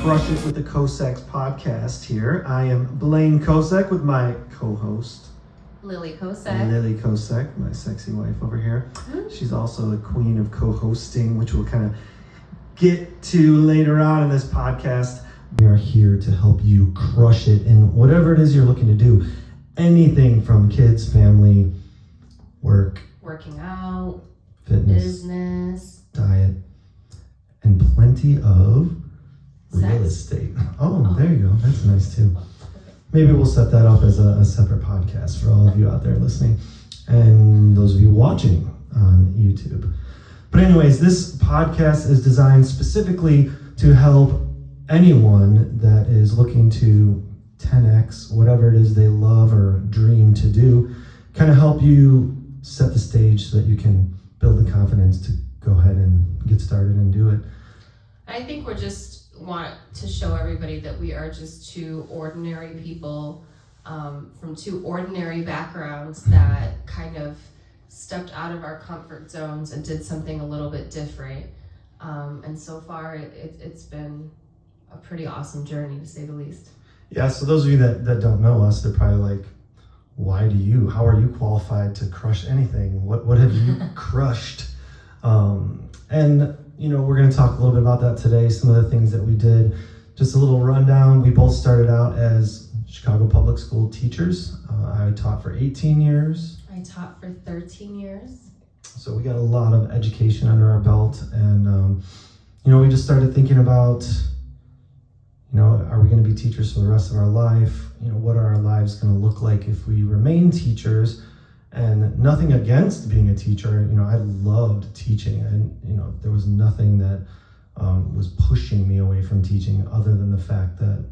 Crush It with the Koseks podcast here. I am Blaine Kosek with my co-host, Lily Kosek. Lily Kosek, my sexy wife over here. She's also the queen of co-hosting, which we'll kind of get to later on in this podcast. We are here to help you crush it in whatever it is you're looking to do. Anything from kids, family, work, working out, fitness, business, diet, and plenty of real sex. estate. Oh, there you go. That's nice too. Maybe we'll set that up as a separate podcast for all of you out there listening and those of you watching on YouTube. But anyways, this podcast is designed specifically to help anyone that is looking to 10x whatever it is they love or dream to do, kind of help you set the stage so that you can build the confidence to go ahead and get started and do it. I think we're just want to show everybody that we are just two ordinary people from two ordinary backgrounds that kind of stepped out of our comfort zones and did something a little bit different. And so far, it's been a pretty awesome journey, to say the least. Yeah, so those of you that don't know us, they're probably like, how are you qualified to crush anything? What have you crushed? And we're going to talk a little bit about that today, some of the things that we did. Just a little rundown. We both started out as Chicago public school teachers. I taught for 18 years. I taught for 13 years. So we got a lot of education under our belt. And, we just started thinking about, are we going to be teachers for the rest of our life? What are our lives going to look like if we remain teachers? And nothing against being a teacher. I loved teaching, and there was nothing that was pushing me away from teaching, other than the fact that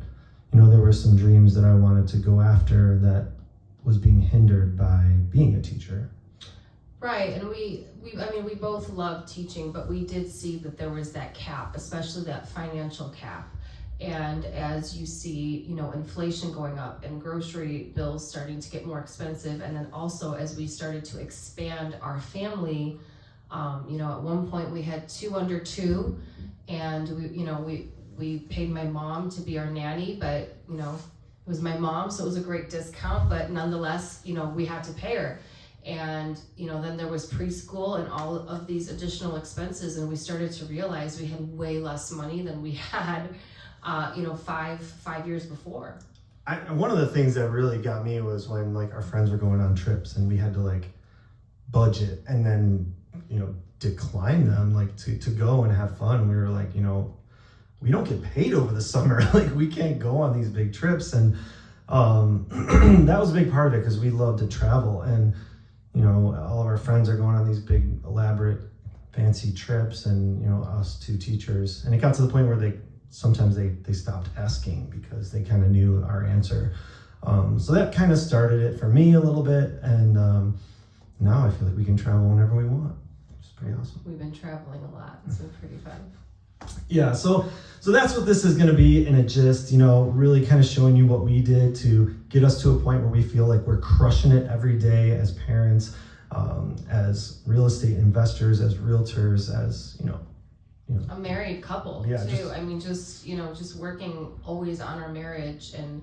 there were some dreams that I wanted to go after that was being hindered by being a teacher. Right, and we both loved teaching, but we did see that there was that cap, especially that financial cap. And as you see, inflation going up and grocery bills starting to get more expensive, and then also as we started to expand our family, at one point we had 2 under 2, and we paid my mom to be our nanny, but it was my mom, so it was a great discount, but nonetheless, we had to pay her. And then there was preschool and all of these additional expenses, and we started to realize we had way less money than we had 5 years before. One of the things that really got me was when our friends were going on trips and we had to budget and then decline them to go and have fun. We were like, we don't get paid over the summer. We can't go on these big trips. And that was a big part of it, because we love to travel, and all of our friends are going on these big elaborate fancy trips, and us two teachers, and it got to the point where they stopped asking because they kind of knew our answer. So that kind of started it for me a little bit, and now I feel like we can travel whenever we want. It's pretty awesome. We've been traveling a lot. It's been pretty fun. Yeah, so that's what this is going to be in a gist, really kind of showing you what we did to get us to a point where we feel like we're crushing it every day as parents, as real estate investors, as realtors, as, a married couple, yeah, too. Just working always on our marriage. And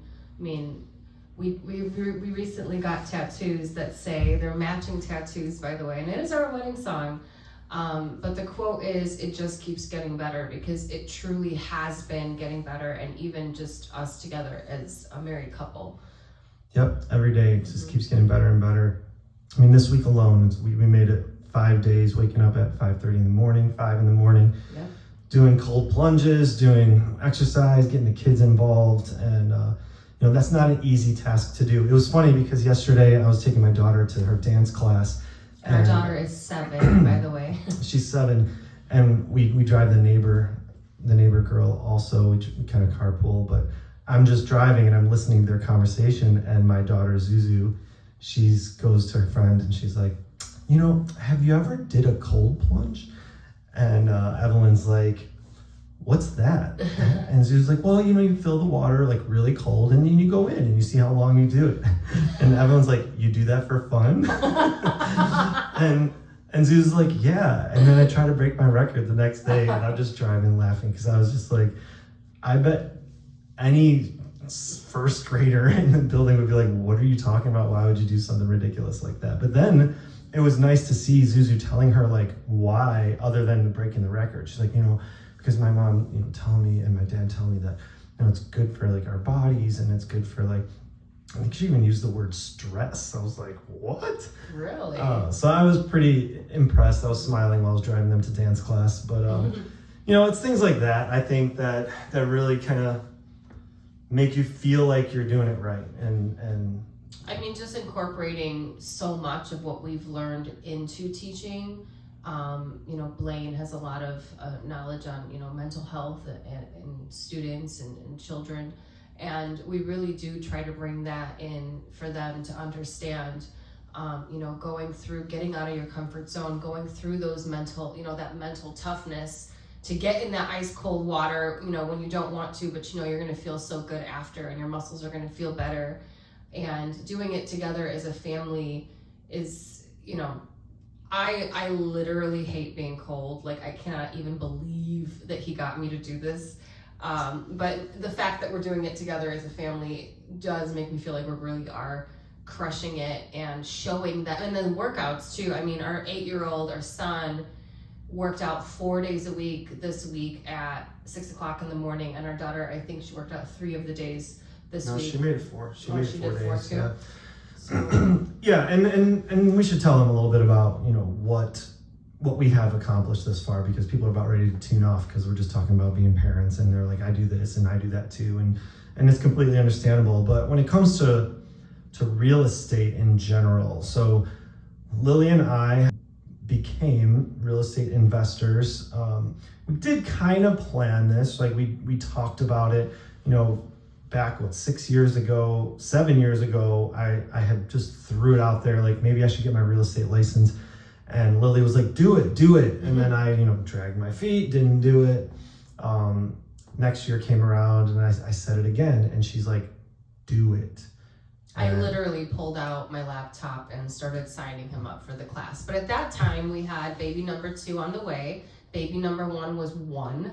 we recently got tattoos that say, they're matching tattoos, by the way, and it is our wedding song. But the quote is, it just keeps getting better, because it truly has been getting better, and even just us together as a married couple. Yep, every day it just keeps getting better and better. This week alone, we made it 5 days, waking up at 5:30 in the morning, 5 in the morning, yep, doing cold plunges, doing exercise, getting the kids involved. And, that's not an easy task to do. It was funny because yesterday I was taking my daughter to her dance class. Our daughter is 7, by the way. She's 7, and we drive the neighbor girl also. We kind of carpool, but I'm just driving and I'm listening to their conversation, and my daughter Zuzu, she goes to her friend and she's like, have you ever did a cold plunge? And Evelyn's like, what's that? And Zuzu's like, well, you fill the water really cold, and then you go in and you see how long you do it. And Evelyn's like, you do that for fun? And Zuzu's like, yeah. And then I try to break my record the next day, and I'm just driving laughing, because I was just like, I bet any first grader in the building would be like, what are you talking about? Why would you do something ridiculous like that? But then it was nice to see Zuzu telling her like why, other than breaking the record. She's like, because my mom, telling me, and my dad telling me that, it's good for like our bodies, and it's good for like, I think she even used the word stress. I was like, what? Really? So I was pretty impressed. I was smiling while I was driving them to dance class. But, it's things like that, I think, that really kind of make you feel like you're doing it right. And I mean, just incorporating so much of what we've learned into teaching. Blaine has a lot of knowledge on, mental health and students and children. And we really do try to bring that in for them to understand, going through, getting out of your comfort zone, going through those mental, that mental toughness to get in that ice cold water, when you don't want to, but you're going to feel so good after, and your muscles are going to feel better. And doing it together as a family is, I literally hate being cold. Like, I cannot even believe that he got me to do this. But the fact that we're doing it together as a family does make me feel like we really are crushing it and showing that. And then workouts too. I mean, our 8-year-old, our son, worked out 4 days a week this week at 6 o'clock in the morning. And our daughter, I think she worked out 3 of the days this week. No, she made it 4. She made 4 did 4 days. too. Yeah. So. Yeah, and we should tell them a little bit about, what we have accomplished this far, because people are about ready to tune off because we're just talking about being parents, and they're like, I do this and I do that too, and it's completely understandable. But when it comes to real estate in general, so Lily and I became real estate investors. We did kind of plan this, like we talked about it, back 7 years ago. I had just threw it out there, like maybe I should get my real estate license. And Lily was like, do it. And then I, dragged my feet, didn't do it. Next year came around and I said it again, and she's like, do it. I literally pulled out my laptop and started signing him up for the class. But at that time, we had baby number 2 on the way. Baby number 1 was 1.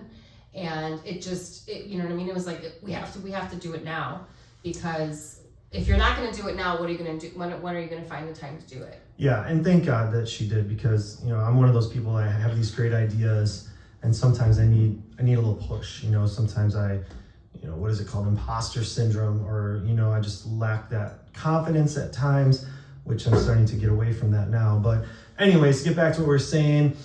And it you know what I mean? It was like, we have to do it now, because if you're not going to do it now, what are you going to do? When are you going to find the time to do it? Yeah, and thank God that she did, because I'm one of those people. I have these great ideas, and sometimes I need a little push. Sometimes I, what is it called, imposter syndrome, or I just lack that confidence at times, which I'm starting to get away from that now. But anyways, to get back to what we're saying,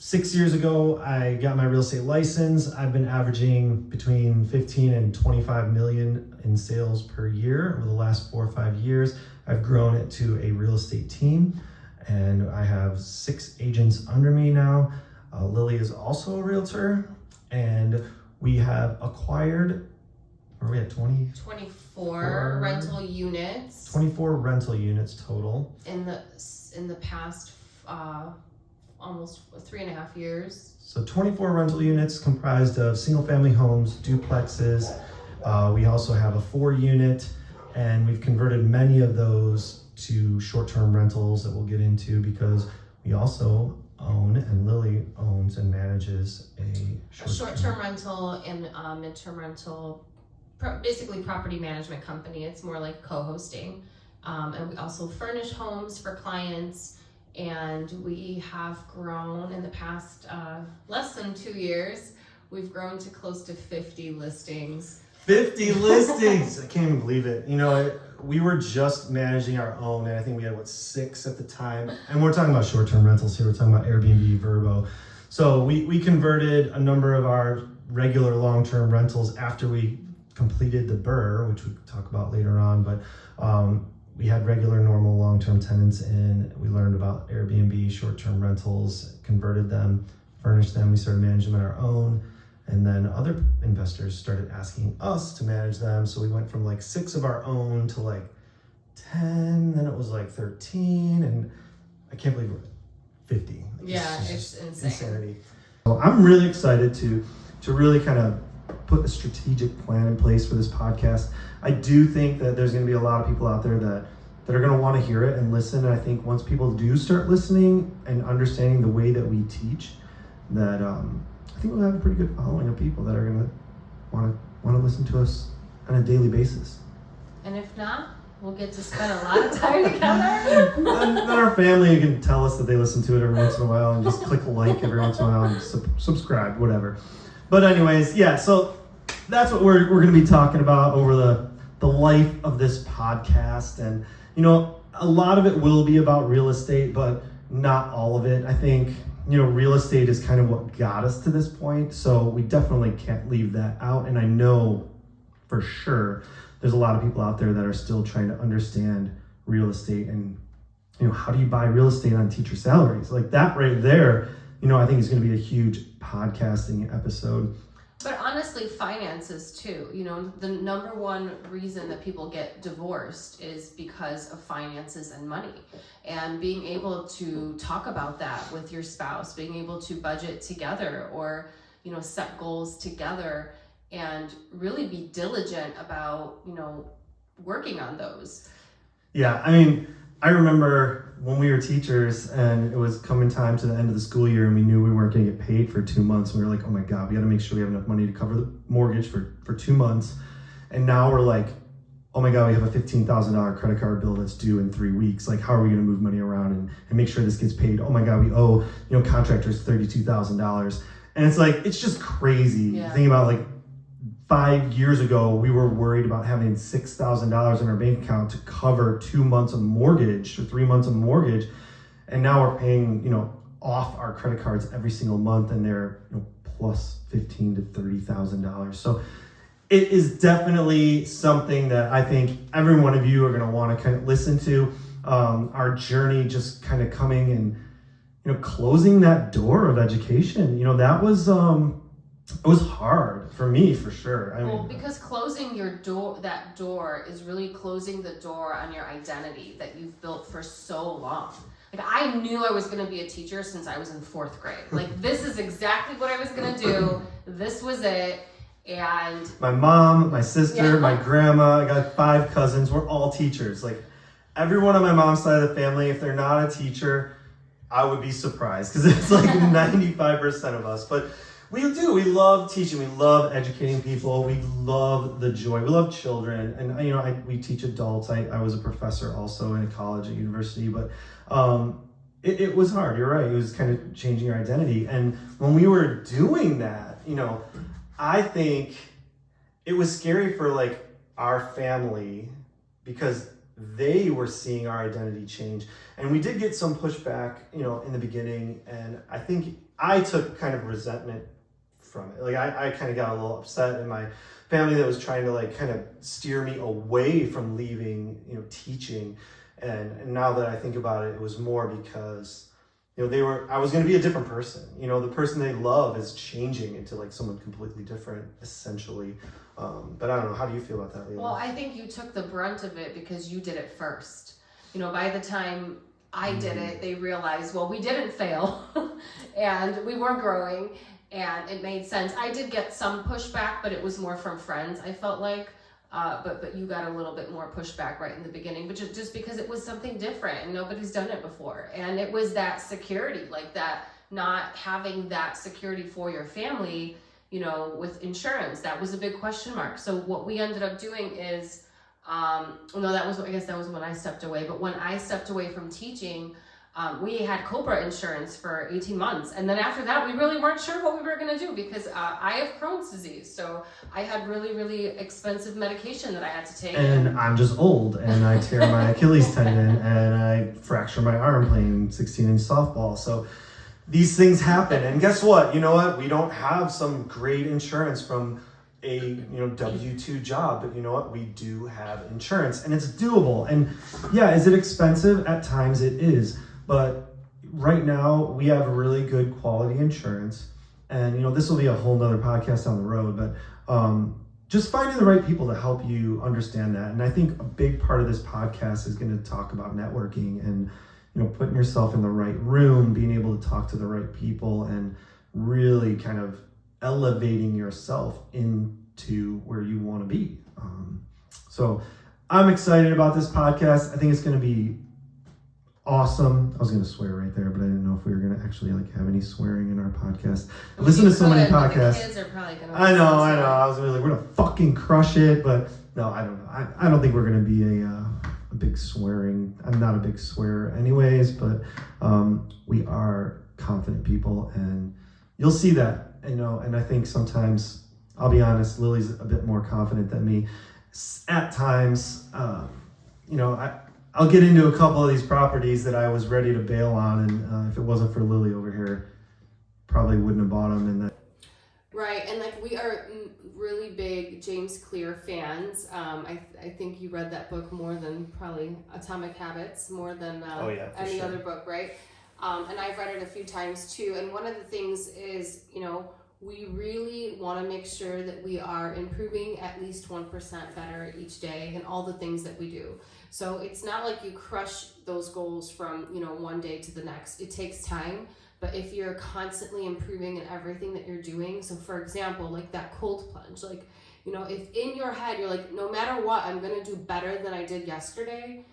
6 years ago I got my real estate license. I've been averaging between 15 and 25 million in sales per year over the last 4 or 5 years. I've grown it to a real estate team, and I have 6 agents under me now. Lily is also a realtor, and we have acquired, where are we at, 24 rental units. 24 rental units total. In the past almost 3.5 years. So 24 rental units comprised of single family homes, duplexes. We also have a 4-unit, and we've converted many of those to short-term rentals that we'll get into, because we also own, and Lily owns and manages a short-term rental and mid-term rental, basically property management company. It's more like co-hosting. And we also furnish homes for clients, and we have grown in the past less than 2 years. We've grown to close to 50 listings. 50 listings! I can't even believe it. We were just managing our own, and I think we had 6 at the time. And we're talking about short-term rentals here. We're talking about Airbnb, Vrbo. So we converted a number of our regular long-term rentals after we completed the BRRRR, which we could talk about later on. But we had regular, normal, long-term tenants in. We learned about Airbnb, short-term rentals, converted them, furnished them. We started managing them on our own. And then other investors started asking us to manage them. So we went from 6 of our own to 10, then it was 13, and I can't believe we're at 50. Yeah, it's insane. Insanity. So I'm really excited to really kind of put a strategic plan in place for this podcast. I do think that there's going to be a lot of people out there that are going to want to hear it and listen. And I think once people do start listening and understanding the way that we teach, that I think we'll have a pretty good following of people that are going to want to listen to us on a daily basis. And if not, we'll get to spend a lot of time together. Then our family can tell us that they listen to it every once in a while and just click like every once in a while and subscribe, whatever. But anyways, yeah, so that's what we're going to be talking about over the life of this podcast. And, a lot of it will be about real estate, but not all of it. I think, real estate is kind of what got us to this point. So we definitely can't leave that out. And I know for sure there's a lot of people out there that are still trying to understand real estate and, how do you buy real estate on teacher salaries? Like that right there, I think is going to be a huge podcasting episode. But honestly, finances too. The number one reason that people get divorced is because of finances and money. And being able to talk about that with your spouse, being able to budget together or, set goals together and really be diligent about, working on those. Yeah, I remember when we were teachers and it was coming time to the end of the school year and we knew we weren't going to get paid for 2 months. We were like, oh my God, we got to make sure we have enough money to cover the mortgage for 2 months. And now we're like, oh my God, we have a $15,000 credit card bill that's due in 3 weeks. Like, how are we going to move money around and make sure this gets paid? Oh my God, we owe, contractors $32,000. And it's like, it's just crazy. Yeah. Think about 5 years ago, we were worried about having $6,000 in our bank account to cover 2 months of mortgage or 3 months of mortgage. And now we're paying, off our credit cards every single month and they're, plus $15,000 to $30,000. So it is definitely something that I think every one of you are going to want to kind of listen to. Our journey just kind of coming and, closing that door of education, that was, it was hard for me, for sure. Because closing that door is really closing the door on your identity that you've built for so long. I knew I was going to be a teacher since I was in 4th grade. This is exactly what I was going to do. This was it. And my mom, my sister, my grandma, I got 5 cousins. We're all teachers. Everyone on my mom's side of the family, if they're not a teacher, I would be surprised because it's 95% of us. But we do. We love teaching. We love educating people. We love the joy. We love children. And, we teach adults. I was a professor also in a college at university. But it was hard. You're right. It was kind of changing your identity. And when we were doing that, I think it was scary for our family because they were seeing our identity change. And we did get some pushback, in the beginning. And I think I took kind of resentment from it. I kind of got a little upset, and my family that was trying to kind of steer me away from leaving, teaching. And now that I think about it, it was more because, I was going to be a different person. The person they love is changing into someone completely different, essentially. But I don't know. How do you feel about that, Leila? Well, I think you took the brunt of it because you did it first. By the time I did it, they realized, well, we didn't fail and we were growing and it made sense. I did get some pushback, but it was more from friends, I felt like. But you got a little bit more pushback right in the beginning, but just because it was something different and nobody's done it before. And it was that security, that not having that security for your family, with insurance, that was a big question mark. So what we ended up doing is, I guess that was when I stepped away. But when I stepped away from teaching, we had Cobra insurance for 18 months. And then after that, we really weren't sure what we were going to do because I have Crohn's disease. So I had really, really expensive medication that I had to take. And I'm just old and I tear my Achilles tendon and I fracture my arm playing 16-inch softball. So these things happen. And guess what? You know what? We don't have some great insurance from a W-2 job, but you know what? We do have insurance and it's doable. And yeah, is it expensive? At times it is. But right now we have really good quality insurance. And this will be a whole nother podcast down the road, but just finding the right people to help you understand that. And I think a big part of this podcast is going to talk about networking and putting yourself in the right room, being able to talk to the right people, and really kind of elevating yourself into where you want to be. So I'm excited about this podcast. I think it's going to be awesome. I was going to swear right there, but I didn't know if we were going to actually like have any swearing in our podcast. I listen to so many podcasts. The kids are probably gonna I know. I was really like, we're going to fucking crush it, but no, I don't know. I don't think we're going to be a big swearing. I'm not a big swearer anyways, but we are confident people, and you'll see that, and I think sometimes, I'll be honest, Lily's a bit more confident than me at times. I'll get into a couple of these properties that I was ready to bail on, and if it wasn't for Lily over here, probably wouldn't have bought them. And right, and like we are really big James Clear fans. I think you read that book more than probably Atomic Habits, more than any other book, right? And I've read it a few times too. And one of the things is, we really want to make sure that we are improving at least 1% better each day in all the things that we do. So it's not like you crush those goals from, one day to the next. It takes time, but if you're constantly improving in everything that you're doing, so for example, like that cold plunge, like, if in your head you're like, no matter what, I'm going to do better than I did yesterday,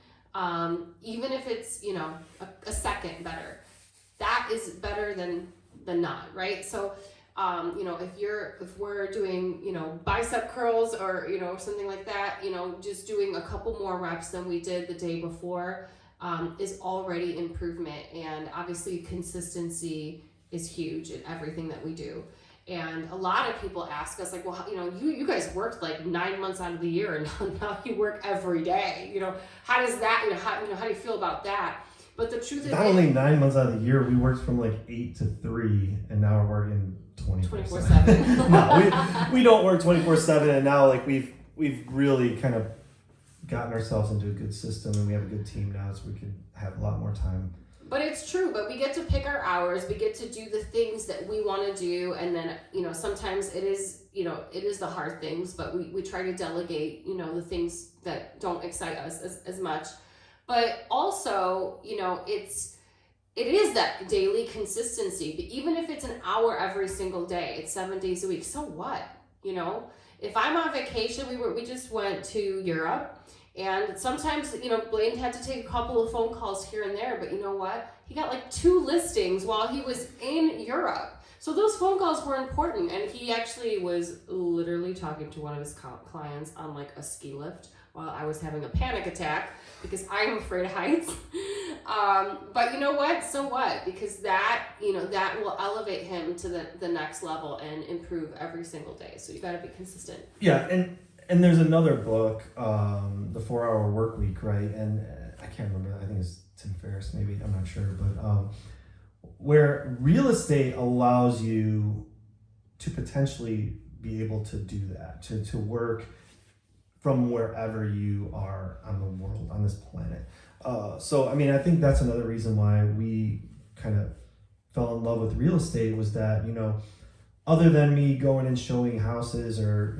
even if it's, a second better, that is better than not, right? So, if we're doing, bicep curls or, something like that, just doing a couple more reps than we did the day before, is already improvement. And obviously consistency is huge in everything that we do. And a lot of people ask us like, well, you guys worked like 9 months out of the year and now you work every day, how does that, how do you feel about that? But the truth is, not only 9 months out of the year, we worked from like 8 to 3, and now we're working 24/7. No, we don't work 24/7, and now like we've really kind of gotten ourselves into a good system, and we have a good team now, so we can have a lot more time. But it's true, but we get to pick our hours, we get to do the things that we want to do, and then, sometimes it is the hard things, but we try to delegate, the things that don't excite us as much. But also, it is that daily consistency. But even if it's an hour every single day, it's 7 days a week. So what? If I'm on vacation, we just went to Europe, and sometimes, Blaine had to take a couple of phone calls here and there, but you know what? He got like 2 listings while he was in Europe. So those phone calls were important, and he actually was literally talking to one of his clients on like a ski lift while I was having a panic attack because I am afraid of heights. But you know what? So what? Because that, that will elevate him to the next level and improve every single day. So you got to be consistent. Yeah, and there's another book, The 4-Hour Work Week, right? And I can't remember. I think it's Tim Ferriss, maybe. I'm not sure, but where real estate allows you to potentially be able to do that, to work from wherever you are on the world, on this planet. So, I think that's another reason why we kind of fell in love with real estate was that, other than me going and showing houses or,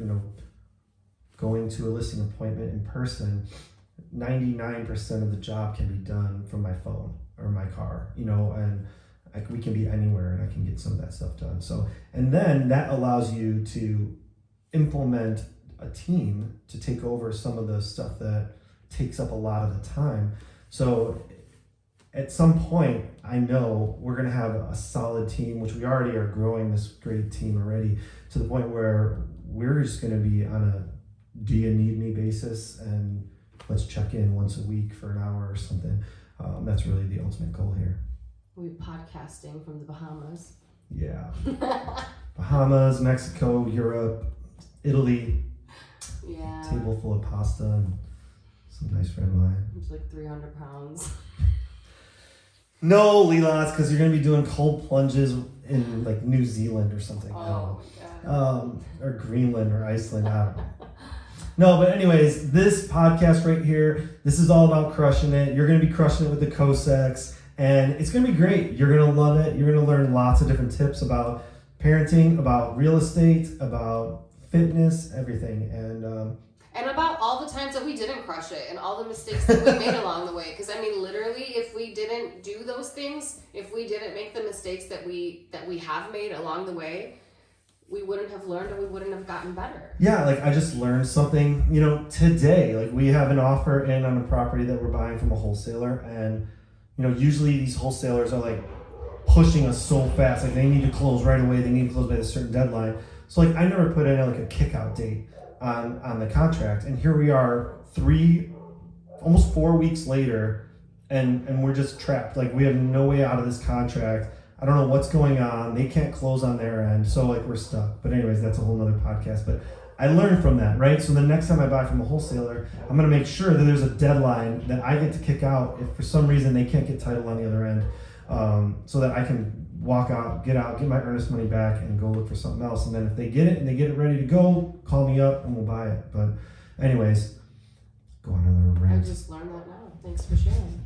going to a listing appointment in person, 99% of the job can be done from my phone or my car, and we can be anywhere and I can get some of that stuff done. So, and then that allows you to implement a team to take over some of the stuff that takes up a lot of the time. So at some point, I know we're going to have a solid team, which we already are growing this great team already, to the point where we're just going to be on a do you need me basis, and let's check in once a week for an hour or something. That's really the ultimate goal here. We're podcasting from the Bahamas. Yeah. Bahamas, Mexico, Europe, Italy. Yeah. Table full of pasta and some nice red wine. It's like 300 pounds. No, Leela, because you're going to be doing cold plunges in like New Zealand or something. Oh, my God. Or Greenland or Iceland. I don't know. No, but anyways, this podcast right here, this is all about crushing it. You're going to be crushing it with the Koseks, and it's going to be great. You're going to love it. You're going to learn lots of different tips about parenting, about real estate, about fitness, everything, and about all the times that we didn't crush it and all the mistakes that we made along the way. Because literally, if we didn't do those things, if we didn't make the mistakes that we have made along the way, we wouldn't have learned or we wouldn't have gotten better. Yeah, I just learned something, today. We have an offer in on a property that we're buying from a wholesaler, and usually these wholesalers are like pushing us so fast, like they need to close right away, they need to close by a certain deadline. So like I never put in like a kick-out date on the contract, and here we are almost 4 weeks later, and we're just trapped. Like we have no way out of this contract. I don't know what's going on. They can't close on their end, so like we're stuck. But anyways, that's a whole nother podcast. But I learned from that, right? So the next time I buy from a wholesaler, I'm gonna make sure that there's a deadline that I get to kick out if for some reason they can't get title on the other end, so that I can walk out, get my earnest money back, and go look for something else. And then if they get it and they get it ready to go, call me up and we'll buy it. But anyways, go on another rant. I just learned that now. Thanks for sharing.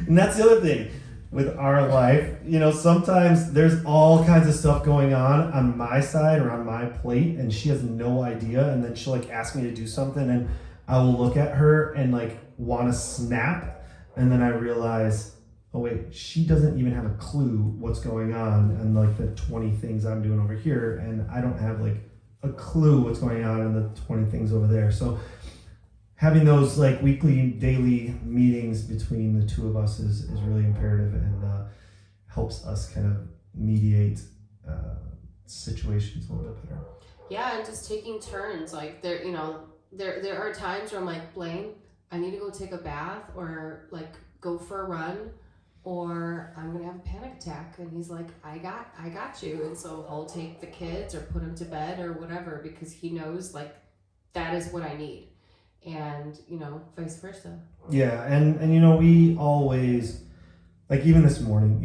And that's the other thing with our life. Sometimes there's all kinds of stuff going on my side or on my plate, and she has no idea. And then she'll like ask me to do something, and I will look at her and like want to snap. And then I realize, oh wait, she doesn't even have a clue what's going on and like the 20 things I'm doing over here, and I don't have like a clue what's going on in the 20 things over there. So having those like weekly, daily meetings between the two of us is really imperative, and helps us kind of mediate situations a little bit better. Yeah, and just taking turns. Like there are times where I'm like, Blaine, I need to go take a bath or like go for a run, or I'm gonna have a panic attack. And he's like, I got you. And so he'll take the kids or put them to bed or whatever, because he knows like that is what I need. And vice versa. Yeah, and we always, like even this morning,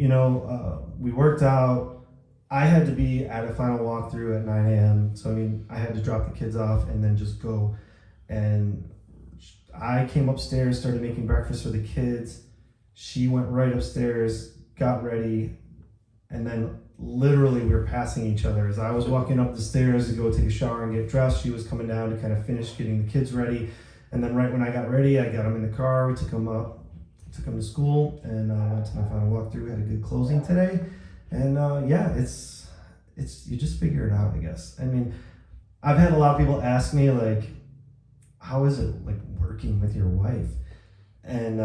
we worked out. I had to be at a final walkthrough at 9 a.m. So I had to drop the kids off and then just go. And I came upstairs, started making breakfast for the kids. She went right upstairs, got ready, and then literally we were passing each other. As I was walking up the stairs to go take a shower and get dressed, she was coming down to kind of finish getting the kids ready. And then right when I got ready, I got them in the car, we took them to school, and went to my final walkthrough, had a good closing today. And it's you just figure it out, I guess. I've had a lot of people ask me like, how is it like working with your wife? And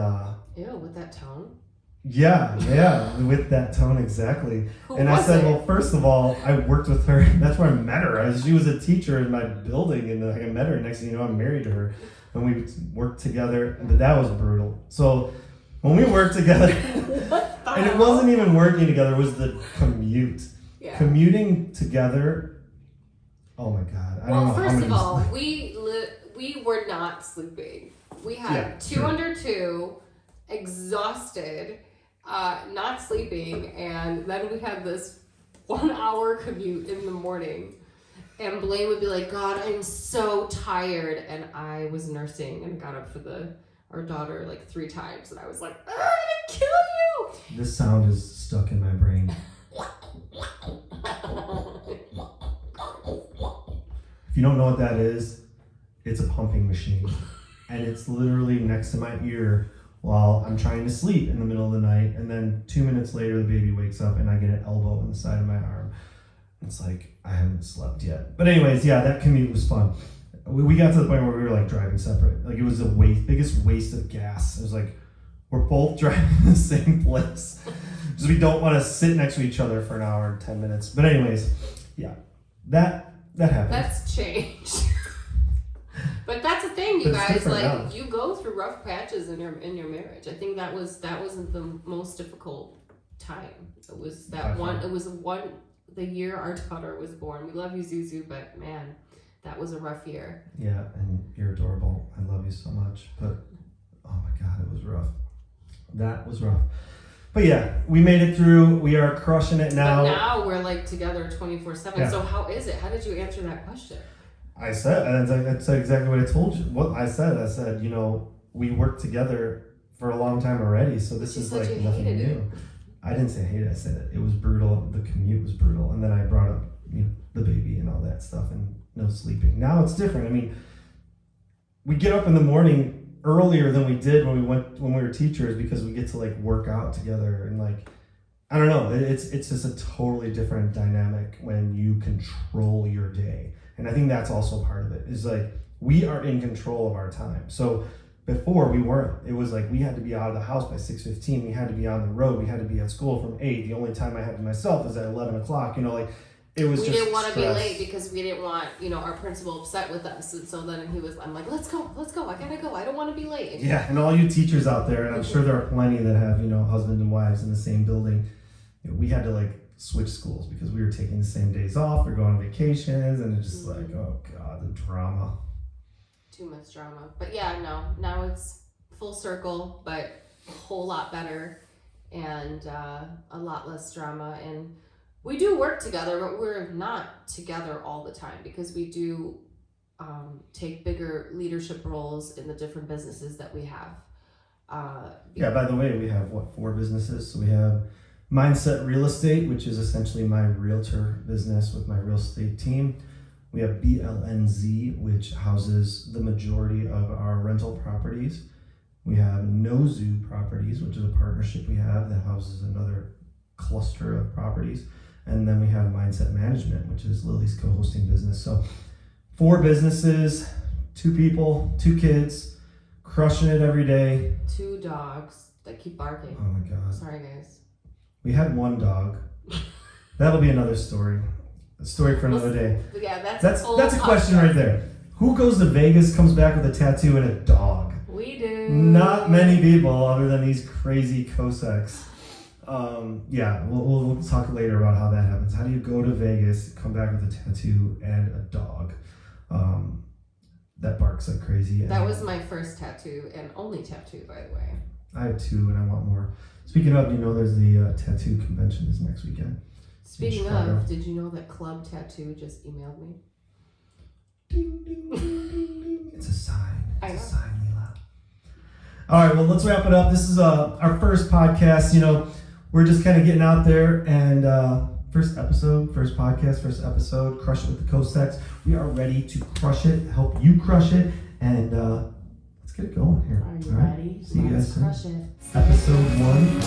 ew, with that tone? Yeah, with that tone, exactly. And I said, well, first of all, I worked with her. That's where I met her. She was a teacher in my building, and I met her. Next thing you know, I'm married to her. And we worked together, but that was brutal. So when we worked together, and it wasn't even working together, it was the commute. Yeah. Commuting together, oh my God. I don't know first how of all, we were not sleeping. We had two under two, exhausted, not sleeping, and then we had this 1 hour commute in the morning. And Blaine would be like, God, I'm so tired. And I was nursing and got up for our daughter like 3 times. And I was like, I'm gonna kill you. This sound is stuck in my brain. If you don't know what that is, it's a pumping machine. And it's literally next to my ear while I'm trying to sleep in the middle of the night. And then 2 minutes later, the baby wakes up and I get an elbow in the side of my arm. It's like, I haven't slept yet. But anyways, yeah, that commute was fun. We got to the point where we were like driving separate. Like it was the biggest waste of gas. It was like, we're both driving the same place. Because we don't want to sit next to each other for an hour and 10 minutes. But anyways, yeah, that happened. That's changed. But that's the thing, you guys, like now. You go through rough patches in your marriage. I think that wasn't the most difficult time. It was the year our daughter was born. We love you, Zuzu, but man, that was a rough year. Yeah, and you're adorable. I love you so much. But oh my God, it was rough. That was rough. But yeah, we made it through. We are crushing it now. But now we're like together 24/7. Yeah. So how is it? How did you answer that question? I said exactly what I told you. What I said, we worked together for a long time already. So this is like nothing new. I didn't say hate it. I said it was brutal. The commute was brutal. And then I brought up the baby and all that stuff and no sleeping. Now it's different. We get up in the morning earlier than we did when we were teachers because we get to like work out together and like, I don't know. It's just a totally different dynamic when you control your day. And I think that's also part of it is like we are in control of our time. So before we weren't. It was like we had to be out of the house by 6:15. We had to be on the road. We had to be at school from 8. The only time I had to myself is at 11 o'clock. You know, like it was. We just didn't want to be stress. late because we didn't want, you know, our principal upset with us. And so then I'm like, let's go. I gotta go. I don't want to be late. Yeah, and all you teachers out there, and I'm sure there are plenty that have, you know, husband and wives in the same building. You know, we had to like switch schools because we were taking the same days off. We're going on vacations, and it's just like, oh God, the drama. Too much drama. But yeah, no, now it's full circle, but a whole lot better and a lot less drama. And we do work together, but we're not together all the time because we do take bigger leadership roles in the different businesses that we have. Yeah, by the way, we have 4 businesses. So we have Mindset Real Estate, which is essentially my realtor business with my real estate team. We have BLNZ, which houses the majority of our rental properties. We have No Zoo Properties, which is a partnership we have that houses another cluster of properties. And then we have Mindset Management, which is Lily's co-hosting business. So 4 businesses, 2 people, 2 kids, crushing it every day. 2 dogs that keep barking. Oh my God. Sorry, guys. We had 1 dog. That'll be another story. A story for another day. Yeah, That's a question right there. Who goes to Vegas, comes back with a tattoo and a dog? We do. Not many people other than these crazy Koseks. Yeah, we'll talk later about how that happens. How do you go to Vegas, come back with a tattoo and a dog that barks like crazy? That was my first tattoo and only tattoo, by the way. I have 2 and I want more. Speaking of, you know, there's the tattoo convention is next weekend. Speaking of, did you know that Club Tattoo just emailed me? Ding, ding, ding, ding, ding. It's a sign. It's a sign, Mila. All right, well, let's wrap it up. This is our first podcast. You know, we're just kind of getting out there, and first episode, Crush It with the Koseks. We are ready to crush it, help you crush it, and let's get it going here. Are you ready? See you guys soon. Crush it. Episode 1.